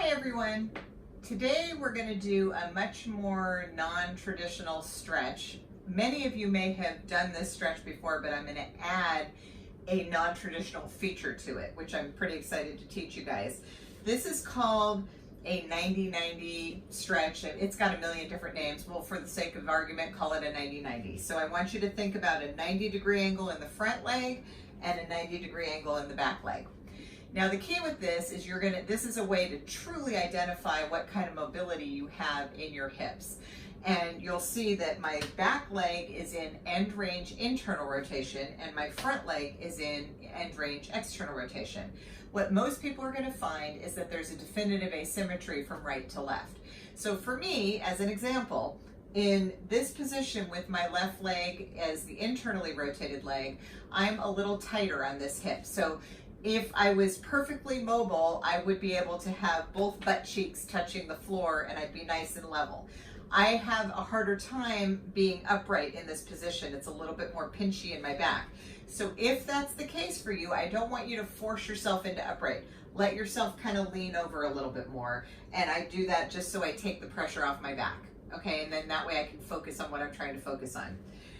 Hi everyone. Today we're going to do a much more non-traditional stretch. Many of you may have done this stretch before, but I'm going to add a non-traditional feature to it, which I'm pretty excited to teach you guys. This is called a 90-90 stretch. It's got a million different names. We'll, for the sake of argument, call it a 90-90. So I want you to think about a 90-degree angle in the front leg and a 90-degree angle in the back leg. Now the key with this is this is a way to truly identify what kind of mobility you have in your hips. And you'll see that my back leg is in end range internal rotation and my front leg is in end range external rotation. What most people are going to find is that there's a definitive asymmetry from right to left. So for me, as an example, in this position with my left leg as the internally rotated leg, I'm a little tighter on this hip. So if I was perfectly mobile, I would be able to have both butt cheeks touching the floor and I'd be nice and level. I have a harder time being upright in this position. It's a little bit more pinchy in my back. So if that's the case for you, I don't want you to force yourself into upright. Let yourself kind of lean over a little bit more. And I do that just so I take the pressure off my back. Okay, and then that way I can focus on what I'm trying to focus on.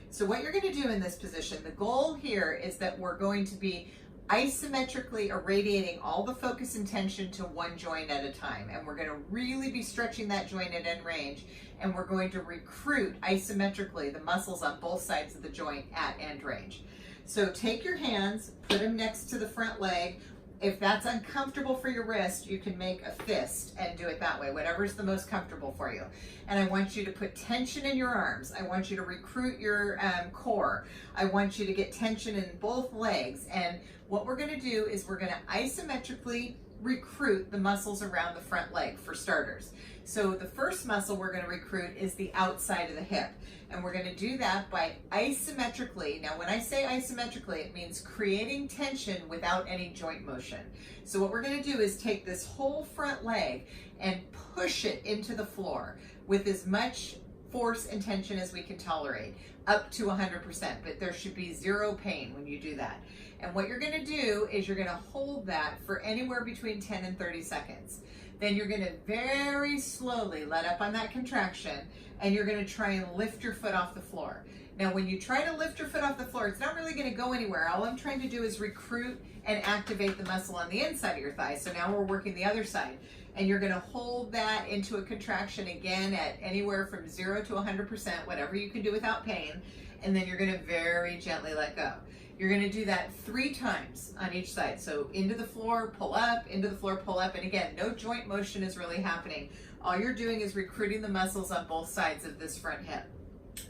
So what you're going to do in this position, the goal here is that we're going to be isometrically irradiating all the focus and tension to one joint at a time. And we're going to really be stretching that joint at end range. And we're going to recruit isometrically the muscles on both sides of the joint at end range. So take your hands, put them next to the front leg. If that's uncomfortable for your wrist, you can make a fist and do it that way, whatever's the most comfortable for you. And I want you to put tension in your arms. I want you to recruit your core. I want you to get tension in both legs. And what we're going to do is we're going to isometrically recruit the muscles around the front leg for starters. So the first muscle we're going to recruit is the outside of the hip. And we're going to do that by isometrically. Now, when I say isometrically, it means creating tension without any joint motion. So what we're going to do is take this whole front leg and push it into the floor with as much force and tension as we can tolerate, up to 100%, but there should be zero pain when you do that. And what you're going to do is you're going to hold that for anywhere between 10 and 30 seconds. Then you're going to very slowly let up on that contraction and you're going to try and lift your foot off the floor. Now, when you try to lift your foot off the floor, it's not really going to go anywhere. All I'm trying to do is recruit and activate the muscle on the inside of your thigh. So now we're working the other side. And you're going to hold that into a contraction again at anywhere from 0 to 100%, whatever you can do without pain. And then you're going to very gently let go. You're going to do that 3 times on each side. So into the floor, pull up, into the floor, pull up. And again, no joint motion is really happening. All you're doing is recruiting the muscles on both sides of this front hip.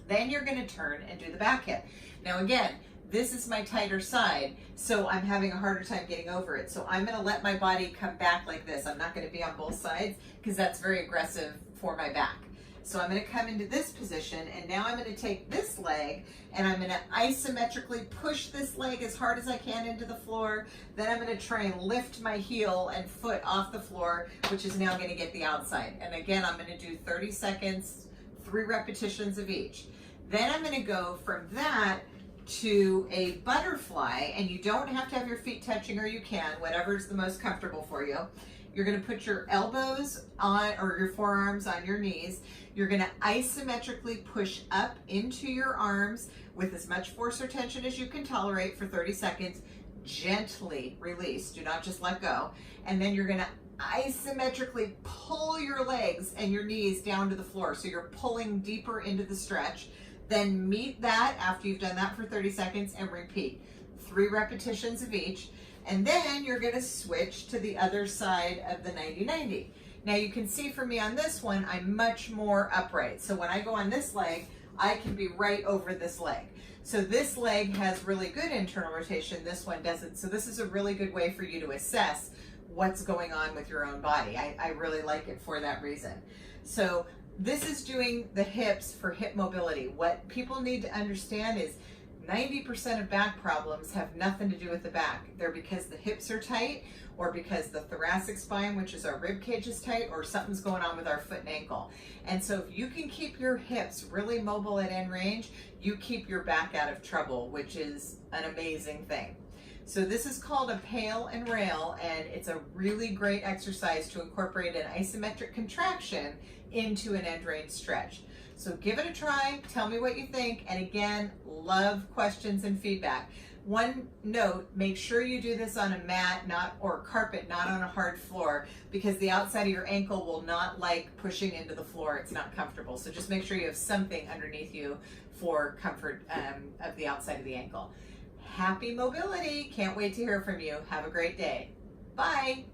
Then you're going to turn and do the back hip. Now again, this is my tighter side, so I'm having a harder time getting over it. So I'm going to let my body come back like this. I'm not going to be on both sides because that's very aggressive for my back. So I'm going to come into this position, and now I'm going to take this leg and I'm going to isometrically push this leg as hard as I can into the floor. Then I'm going to try and lift my heel and foot off the floor, which is now going to get the outside. And again, I'm going to do 30 seconds, 3 repetitions of each. Then I'm going to go from that to a butterfly, and you don't have to have your feet touching, or you can, whatever's the most comfortable for you. You're going to put your elbows on, or your forearms on your knees. You're going to isometrically push up into your arms with as much force or tension as you can tolerate for 30 seconds. Gently release. Do not just let go. And then you're going to isometrically pull your legs and your knees down to the floor. So you're pulling deeper into the stretch. Then meet that after you've done that for 30 seconds and repeat. 3 repetitions of each. And then you're going to switch to the other side of the 90-90. Now you can see for me on this one, I'm much more upright. So when I go on this leg, I can be right over this leg. So this leg has really good internal rotation, this one doesn't. So this is a really good way for you to assess what's going on with your own body. I really like it for that reason. So this is doing the hips for hip mobility. What people need to understand is 90% of back problems have nothing to do with the back. They're because the hips are tight, or because the thoracic spine, which is our rib cage, is tight, or something's going on with our foot and ankle. And so if you can keep your hips really mobile at end range, you keep your back out of trouble, which is an amazing thing. So this is called a pail and rail, and it's a really great exercise to incorporate an isometric contraction into an end range stretch. So give it a try, tell me what you think, and again, love questions and feedback. One note, make sure you do this on a mat or carpet, not on a hard floor, because the outside of your ankle will not like pushing into the floor. It's not comfortable. So just make sure you have something underneath you for comfort of the outside of the ankle. Happy mobility. Can't wait to hear from you. Have a great day. Bye.